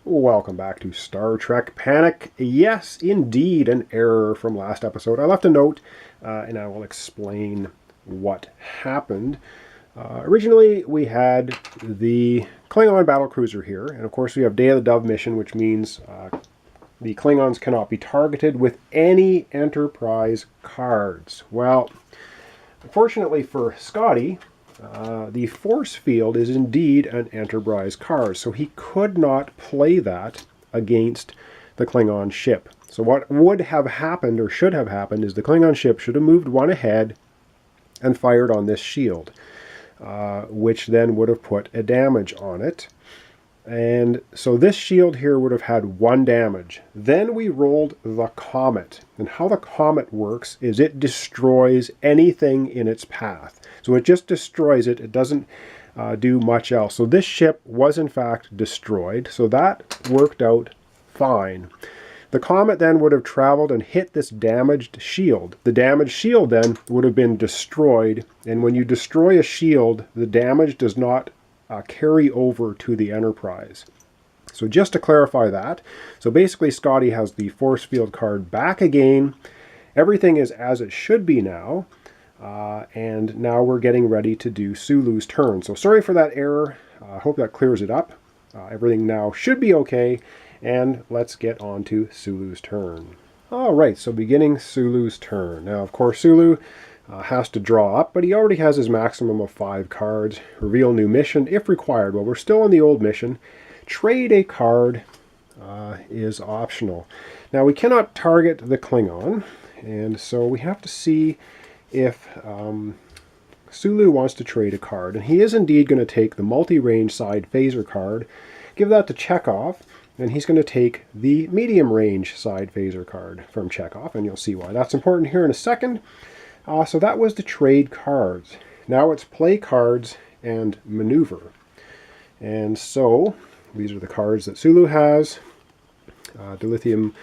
Welcome back to Star Trek Panic. Yes, indeed, an error from last episode. I left a note, and I will explain what happened. Originally, we had the Klingon battlecruiser here, and of course we have Day of the Dove mission, which means the Klingons cannot be targeted with any Enterprise cards. Well, unfortunately for Scotty, the force field is indeed an Enterprise card, so he could not play that against the Klingon ship. So what would have happened, or should have happened, is the Klingon ship should have moved one ahead and fired on this shield, which then would have put a damage on it. And so this shield here would have had one damage. Then we rolled the comet. And how the comet works is it destroys anything in its path. So it just destroys it. It doesn't do much else. So this ship was in fact destroyed. So that worked out fine. The comet then would have traveled and hit this damaged shield. The damaged shield then would have been destroyed. And when you destroy a shield, the damage does not carry over to the Enterprise. So just to clarify that, so basically Scotty has the force field card back again. Everything is as it should be now. And now we're getting ready to do Sulu's turn. So sorry for that error. I hope that clears it up. Everything now should be okay. And let's get on to Sulu's turn. Alright, so beginning Sulu's turn. Now, of course, Sulu has to draw up, but he already has his maximum of 5 cards. Reveal new mission if required. Well, we're still in the old mission. Trade a card is optional. Now, we cannot target the Klingon, and so we have to see if Sulu wants to trade a card. And he is indeed going to take the multi-range side phaser card, give that to Chekhov, and he's going to take the medium range side phaser card from Chekhov, and you'll see why that's important here in a second. So that was the trade cards. Now it's play cards and maneuver. And so these are the cards that Sulu has. Dilithium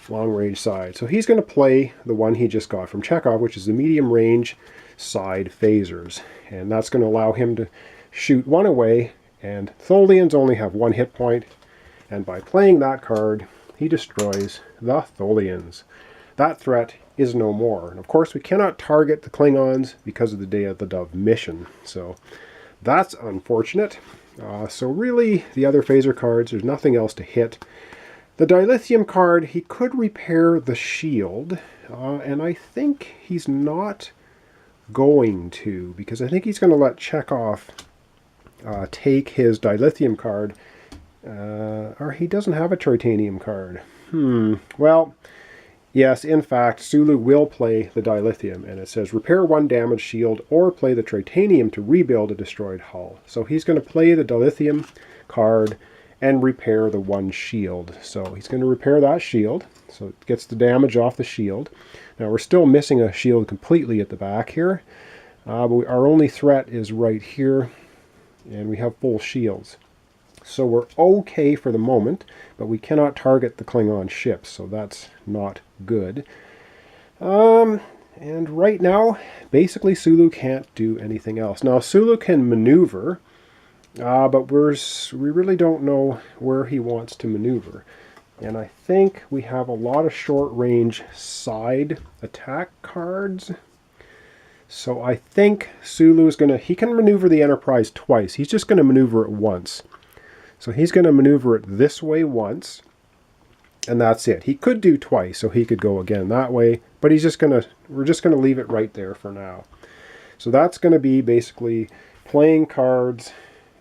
long range side. So he's going to play the one he just got from Chekhov, which is the medium range side phasers. And that's going to allow him to shoot one away. And Tholians only have 1 hit point. And by playing that card, he destroys the Tholians. That threat is no more. And of course, we cannot target the Klingons because of the Day of the Dove mission. So that's unfortunate. So really, the other phaser cards, there's nothing else to hit. The dilithium card, he could repair the shield. And I think he's not going to, because I think he's going to let Chekhov take his dilithium card. Or he doesn't have a titanium card. Well, yes, in fact, Sulu will play the dilithium, and it says repair 1 damaged shield or play the titanium to rebuild a destroyed hull. So he's going to play the dilithium card and repair the 1 shield. So he's going to repair that shield, so it gets the damage off the shield. Now we're still missing a shield completely at the back here, but our only threat is right here, and we have full shields. So we're okay for the moment, but we cannot target the Klingon ships, so that's not good. And right now, basically Sulu can't do anything else. Now Sulu can maneuver, but we really don't know where he wants to maneuver. And I think we have a lot of short-range side attack cards. So I think Sulu is he can maneuver the Enterprise twice. He's just going to maneuver it once. So he's going to maneuver it this way once, and that's it. He could do twice, so he could go again that way, but we're just going to leave it right there for now. So that's going to be basically playing cards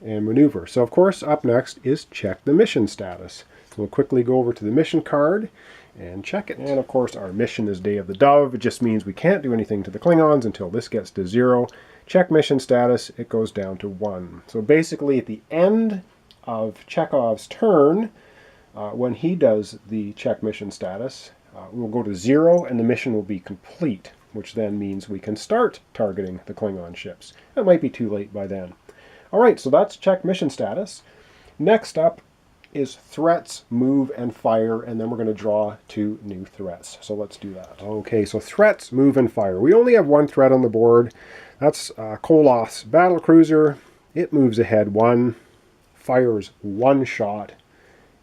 and maneuver. So of course, up next is check the mission status. So we'll quickly go over to the mission card and check it. And of course, our mission is Day of the Dove. It just means we can't do anything to the Klingons until this gets to 0. Check mission status, it goes down to 1. So basically at the end of Chekhov's turn, when he does the check mission status, we'll go to 0 and the mission will be complete, which then means we can start targeting the Klingon ships. It might be too late by then. Alright, so that's check mission status. Next up is threats, move, and fire, and then we're going to draw 2 new threats. So let's do that. Okay, so threats, move, and fire. We only have 1 threat on the board. That's Koloth's battlecruiser. It moves ahead 1. Fires 1 shot,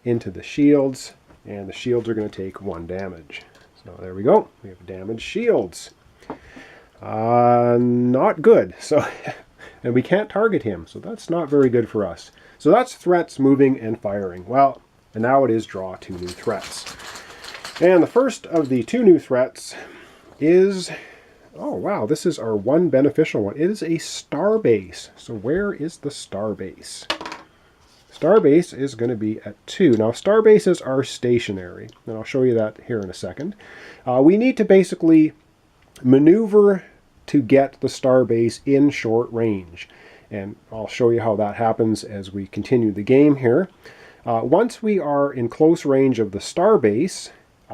into the shields, and the shields are going to take 1 damage. So there we go. We have damaged shields. Not good. So, and we can't target him, so that's not very good for us. So that's threats moving and firing. Well, and now it is draw 2 new threats. And the first of the 2 new threats is, oh wow, this is our 1 beneficial one. It is a starbase. So where is the starbase? Starbase is going to be at 2. Now starbases are stationary, and I'll show you that here in a second. We need to basically maneuver to get the starbase in short range, and I'll show you how that happens as we continue the game here. Once we are in close range of the starbase,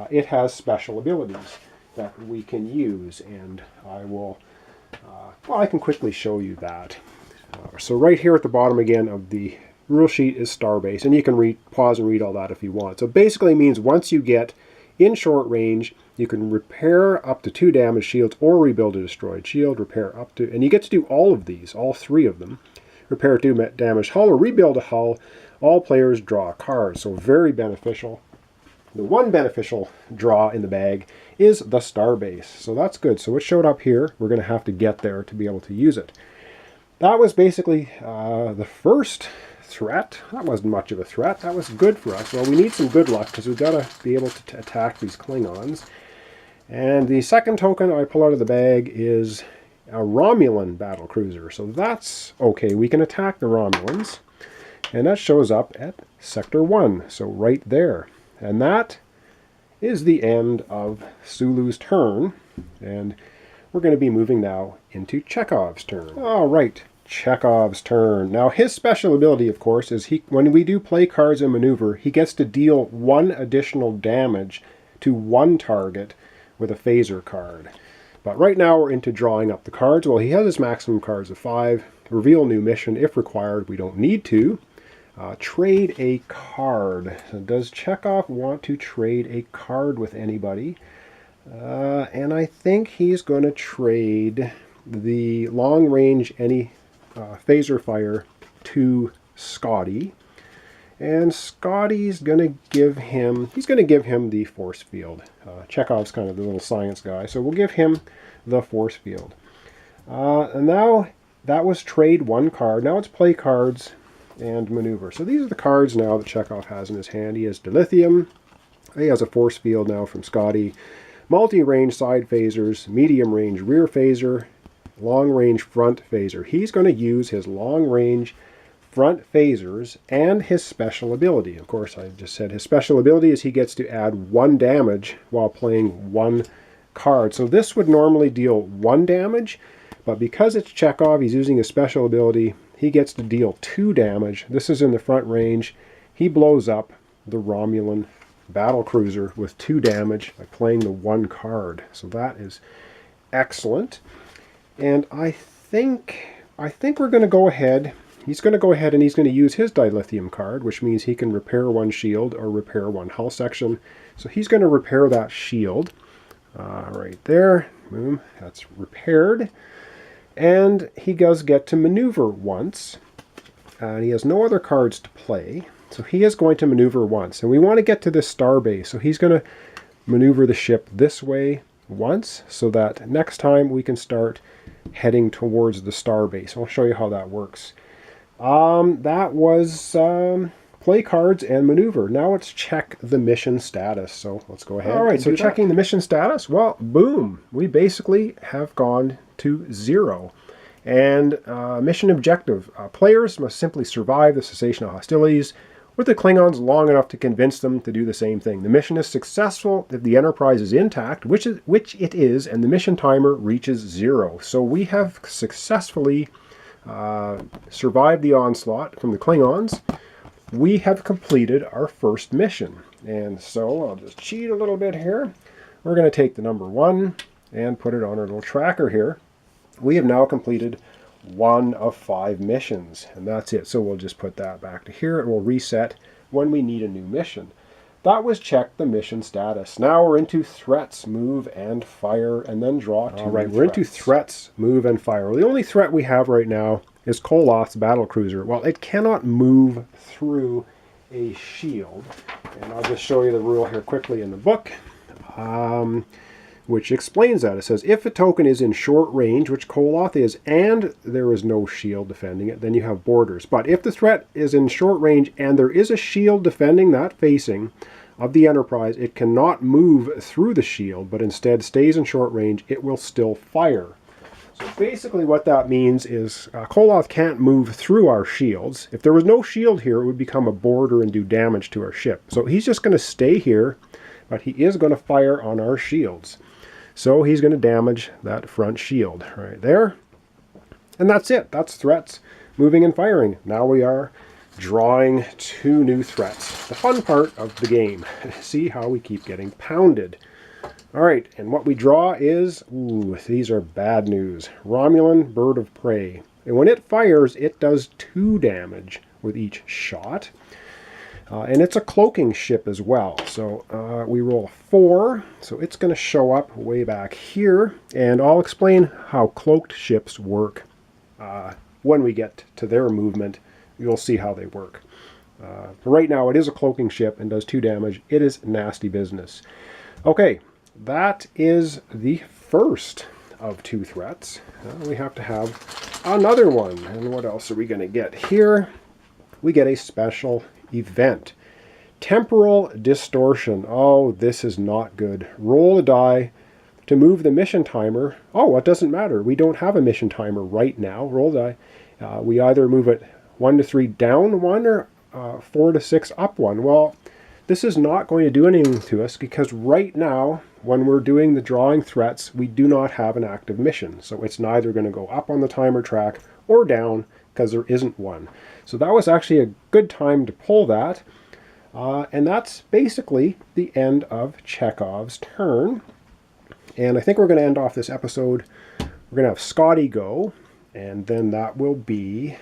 it has special abilities that we can use, and I will, well, I can quickly show you that. So right here at the bottom again of the rule sheet is starbase, and you can pause and read all that if you want. So basically it means once you get in short range, you can repair up to 2 damaged shields or rebuild a destroyed shield, repair up to, and you get to do all of these, all 3 of them. Repair 2 damaged hull or rebuild a hull. All players draw a card, so very beneficial. The 1 beneficial draw in the bag is the starbase, so that's good. So it showed up here. We're going to have to get there to be able to use it. That was basically the first threat. That wasn't much of a threat. That was good for us. Well, we need some good luck because we've got to be able to attack these Klingons. And the second token I pull out of the bag is a Romulan battlecruiser. So that's okay. We can attack the Romulans. And that shows up at Sector 1. So right there. And that is the end of Sulu's turn. And we're going to be moving now into Chekhov's turn. All right. Chekhov's turn. Now his special ability, of course, is when we do play cards and maneuver, he gets to deal 1 additional damage to 1 target with a phaser card. But right now we're into drawing up the cards. Well, he has his maximum cards of 5. Reveal new mission if required. We don't need to. Trade a card. So does Chekhov want to trade a card with anybody? And I think he's going to trade the long range phaser fire to Scotty, and Scotty's going to give him, the force field. Chekhov's kind of the little science guy, so we'll give him the force field. And now that was trade 1 card. Now it's play cards and maneuver. So these are the cards now that Chekhov has in his hand. He has dilithium. He has a force field now from Scotty. Multi-range side phasers, medium-range rear phaser, long-range front phaser. He's going to use his long-range front phasers and his special ability. Of course, I just said his special ability is he gets to add 1 damage while playing 1 card. So this would normally deal 1 damage, but because it's Chekhov, he's using his special ability, he gets to deal 2 damage. This is in the front range. He blows up the Romulan battlecruiser with 2 damage by playing the 1 card. So that is excellent. And I think we're going to go ahead. He's going to go ahead and he's going to use his dilithium card, which means he can repair 1 shield or repair 1 hull section. So he's going to repair that shield right there. Boom, that's repaired. And he does get to maneuver once. And he has no other cards to play. So he is going to maneuver once. And we want to get to this starbase. So he's going to maneuver the ship this way once, so that next time we can start heading towards the starbase. I'll show you how that works. That was play cards and maneuver. Now let's check the mission status. So let's go ahead. All right, so checking the mission status. Well, boom. We basically have gone to 0. And mission objective. Players must simply survive the cessation of hostilities with the Klingons long enough to convince them to do the same thing. The mission is successful if the Enterprise is intact, which it is, and the mission timer reaches 0. So we have successfully survived the onslaught from the Klingons. We have completed our first mission. And so I'll just cheat a little bit here. We're going to take the number 1 and put it on our little tracker here. We have now completed 1 of 5 missions, and that's it. So we'll just put that back to here, and we'll reset when we need a new mission. That was check the mission status. Now we're into threats, move and fire, and then draw 2. All right, we're into threats, move and fire. Well, the only threat we have right now is Koloth's battlecruiser. Well, it cannot move through a shield. And I'll just show you the rule here quickly in the book, which explains that. It says, if a token is in short range, which Koloth is, and there is no shield defending it, then you have borders. But if the threat is in short range and there is a shield defending that facing of the Enterprise, it cannot move through the shield, but instead stays in short range. It will still fire. So basically what that means is Koloth can't move through our shields. If there was no shield here, it would become a border and do damage to our ship. So he's just going to stay here, but he is going to fire on our shields. So he's going to damage that front shield right there. And that's it. That's threats, moving and firing. Now we are drawing 2 new threats. The fun part of the game. See how we keep getting pounded. All right, and what we draw is, ooh, these are bad news. Romulan Bird of Prey. And when it fires, it does 2 damage with each shot. And it's a cloaking ship as well. So we roll a 4, so it's going to show up way back here. And I'll explain how cloaked ships work when we get to their movement. You'll see how they work. Right now, it is a cloaking ship and does 2 damage. It is nasty business. Okay, that is the first of 2 threats. We have to have another one. And what else are we going to get here? We get a special event. Temporal distortion. Oh, this is not good. Roll a die to move the mission timer. Oh, it doesn't matter. We don't have a mission timer right now. Roll a die. We either move it 1 to 3 down 1 or 4 to 6 up 1. Well, this is not going to do anything to us because right now, when we're doing the drawing threats, we do not have an active mission. So it's neither going to go up on the timer track or down because there isn't one. So that was actually a good time to pull that. And that's basically the end of Chekhov's turn. And I think we're going to end off this episode. We're going to have Scotty go, and then that will be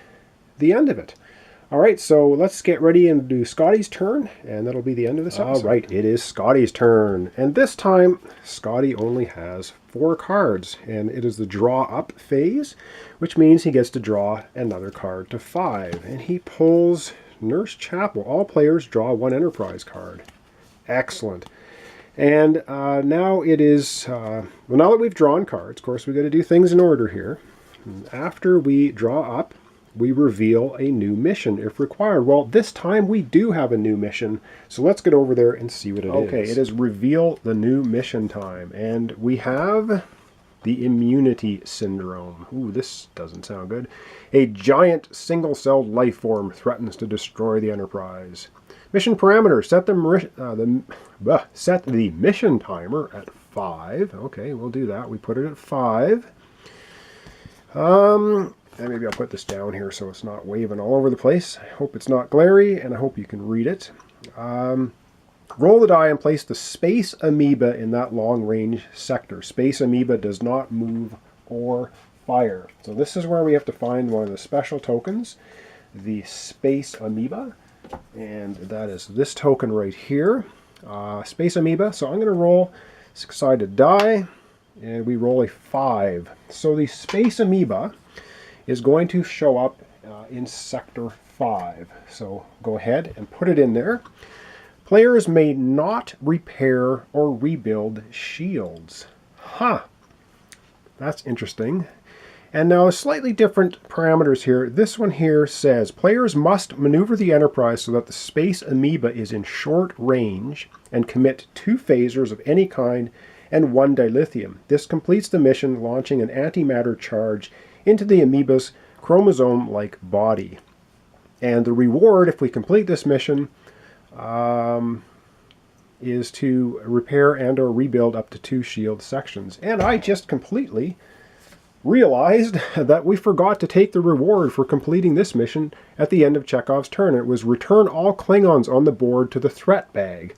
the end of it. All right, so let's get ready and do Scotty's turn, and that'll be the end of this episode. All right, it is Scotty's turn. And this time, Scotty only has 4 cards, and it is the draw up phase, which means he gets to draw another card to 5. And he pulls Nurse Chapel. All players draw 1 Enterprise card. Excellent. And now it is, well, now that we've drawn cards, of course, we've got to do things in order here. And after we draw up, we reveal a new mission if required. Well, this time we do have a new mission, so let's get over there and see what it is. Okay, it is reveal the new mission time, and we have the immunity syndrome. Ooh, this doesn't sound good. A giant single-celled life form threatens to destroy the Enterprise. Mission parameters, set the mission timer at 5. Okay, we'll do that. We put it at 5. And maybe I'll put this down here so it's not waving all over the place. I hope it's not glary, and I hope you can read it. Roll the die and place the Space Amoeba in that long-range sector. Space Amoeba does not move or fire. So this is where we have to find one of the special tokens, the Space Amoeba. And that is this token right here, Space Amoeba. So I'm going to roll 6-sided die, and we roll a 5. So the Space Amoeba is going to show up in Sector 5. So go ahead and put it in there. Players may not repair or rebuild shields. Huh. That's interesting. And now slightly different parameters here. This one here says players must maneuver the Enterprise so that the Space Amoeba is in short range and commit 2 phasers of any kind and 1 dilithium. This completes the mission, launching an antimatter charge into the amoeba's chromosome-like body. And the reward, if we complete this mission, is to repair and or rebuild up to 2 shield sections. And I just completely realized that we forgot to take the reward for completing this mission at the end of Chekhov's turn. It was return all Klingons on the board to the threat bag.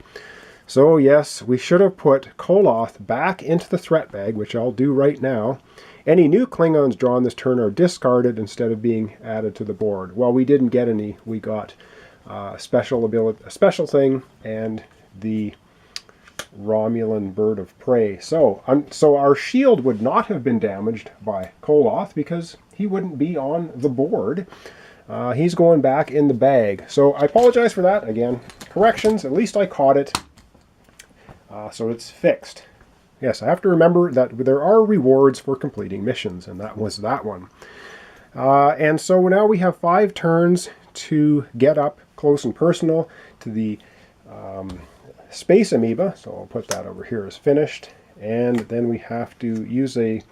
So yes, we should have put Koloth back into the threat bag, which I'll do right now. Any new Klingons drawn this turn are discarded instead of being added to the board. Well, we didn't get any. We got a special thing, and the Romulan Bird of Prey. So our shield would not have been damaged by Koloth because he wouldn't be on the board. he's going back in the bag. So I apologize for that. Again, corrections. At least I caught it. So it's fixed. Yes, I have to remember that there are rewards for completing missions, and that was that one. And so now we have 5 turns to get up close and personal to the Space Amoeba. So I'll put that over here as finished. And then we have to use a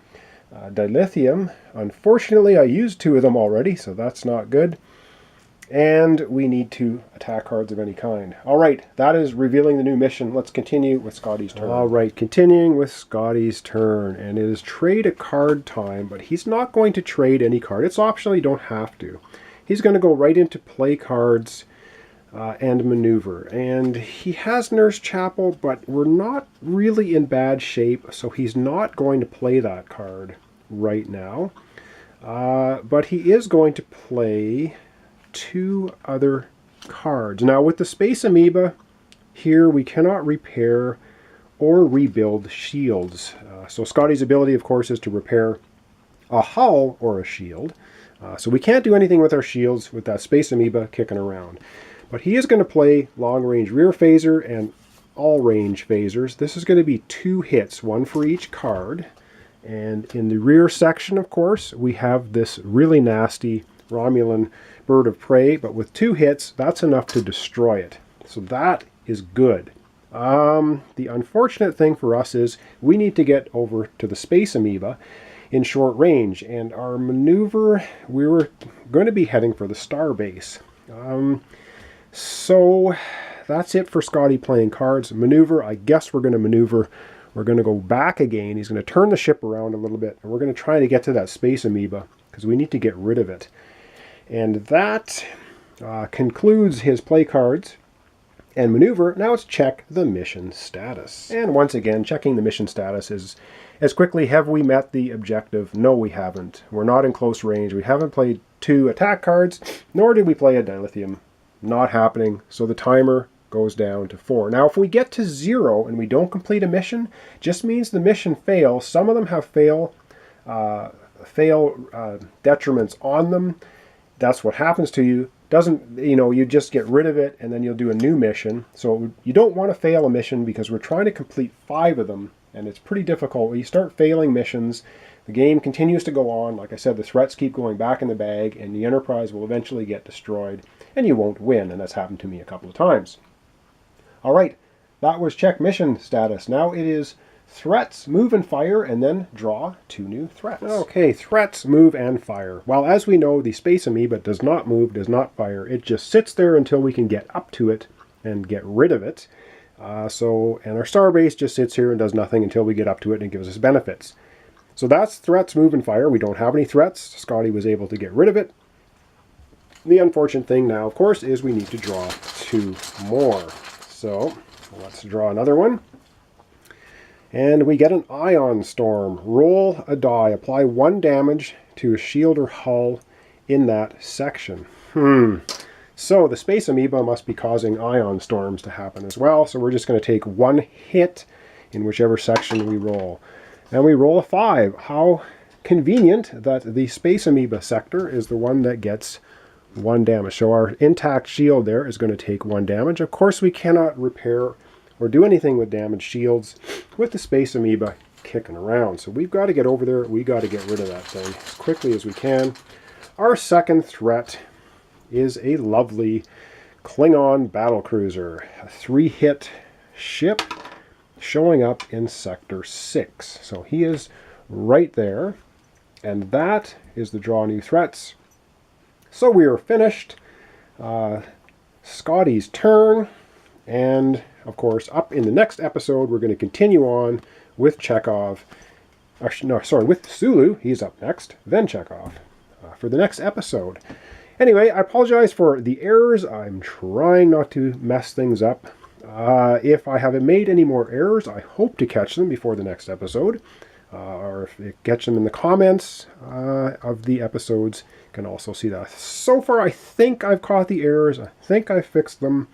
dilithium. Unfortunately, I used 2 of them already, so that's not good. And we need 2 attack cards of any kind. All right, that is revealing the new mission. Let's continue with Scotty's turn. All right, continuing with Scotty's turn. And it is trade a card time, but he's not going to trade any card. It's optional, you don't have to. He's going to go right into play cards and maneuver. And he has Nurse Chapel, but we're not really in bad shape, so he's not going to play that card right now. But he is going to play 2 other cards. Now with the Space Amoeba, here we cannot repair or rebuild shields. So Scotty's ability, of course, is to repair a hull or a shield. So we can't do anything with our shields with that Space Amoeba kicking around. But he is going to play long-range rear phaser and all-range phasers. This is going to be 2 hits, 1 for each card. And in the rear section, of course, we have this really nasty Romulan bird of prey. But with 2 hits, that's enough to destroy it. So that is good. The unfortunate thing for us is we need to get over to the Space Amoeba in short range. And our maneuver, we were going to be heading for the star base. So that's it for Scotty playing cards. Maneuver, I guess we're going to maneuver. We're going to go back again. He's going to turn the ship around a little bit. And we're going to try to get to that Space Amoeba because we need to get rid of it. And that concludes his play cards and maneuver. Now let's check the mission status. And once again, checking the mission status is as quickly, have we met the objective? No, we haven't. We're not in close range. We haven't played 2 attack cards, nor did we play a dilithium. Not happening, so the timer goes down to 4. Now, if we get to 0 and we don't complete a mission, just means the mission fails. Some of them have fail detriments on them. That's what happens to you. Doesn't, you just get rid of it and then you'll do a new mission. So you don't want to fail a mission because we're trying to complete 5 of them, and it's pretty difficult. When you start failing missions, the game continues to go on. Like I said, the threats keep going back in the bag, and the Enterprise will eventually get destroyed, and you won't win, and that's happened to me a couple of times. All right, that was check mission status. Now it is threats, move and fire, and then draw 2 new threats. Okay, threats, move, and fire. Well, as we know, the Space Amoeba does not move, does not fire. It just sits there until we can get up to it and get rid of it. And our starbase just sits here and does nothing until we get up to it and it gives us benefits. So that's threats, move, and fire. We don't have any threats. Scotty was able to get rid of it. The unfortunate thing now, of course, is we need to draw 2 more. So let's draw another one. And we get an ion storm. Roll a die. Apply 1 damage to a shield or hull in that section. So the Space Amoeba must be causing ion storms to happen as well. So we're just going to take 1 hit in whichever section we roll. And we roll a 5. How convenient that the Space Amoeba sector is the one that gets 1 damage. So our intact shield there is going to take 1 damage. Of course, we cannot repair or do anything with damaged shields with the Space Amoeba kicking around. So we've got to get over there. We got to get rid of that thing as quickly as we can. Our second threat is a lovely Klingon battlecruiser, a 3-hit ship showing up in Sector 6. So he is right there, and that is the draw new threats. So we are finished. Scotty's turn, and of course up in the next episode we're going to continue on with Chekhov. With Sulu. He's up next, then Chekhov for the next episode. Anyway, I apologize for the errors. I'm trying not to mess things up. If I haven't made any more errors, I hope to catch them before the next episode. Or if you catch them in the comments of the episodes, you can also see that. So far, I think I've caught the errors. I think I fixed them.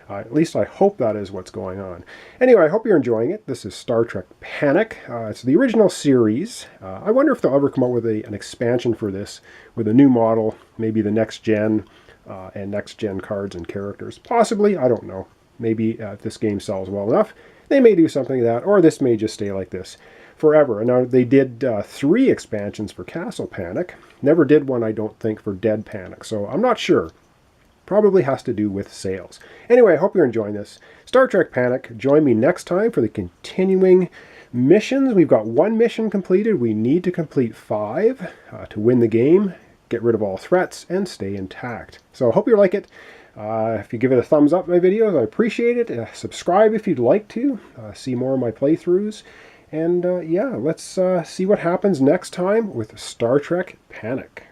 At least I hope that is what's going on. Anyway, I hope you're enjoying it. This is Star Trek Panic. It's the original series. I wonder if they'll ever come out with an expansion for this, with a new model, maybe the next gen, and next gen cards and characters. Possibly, I don't know. Maybe if this game sells well enough, they may do something like that, or this may just stay like this forever. And now they did 3 expansions for Castle Panic. Never did one, I don't think, for Dead Panic. So I'm not sure. Probably has to do with sales. Anyway, I hope you're enjoying this. Star Trek Panic. Join me next time for the continuing missions. We've got 1 mission completed. We need to complete 5 to win the game, get rid of all threats, and stay intact. So I hope you like it. If you give it a thumbs up, my videos, I appreciate it. Subscribe if you'd like to see more of my playthroughs. And yeah, let's see what happens next time with Star Trek Panic.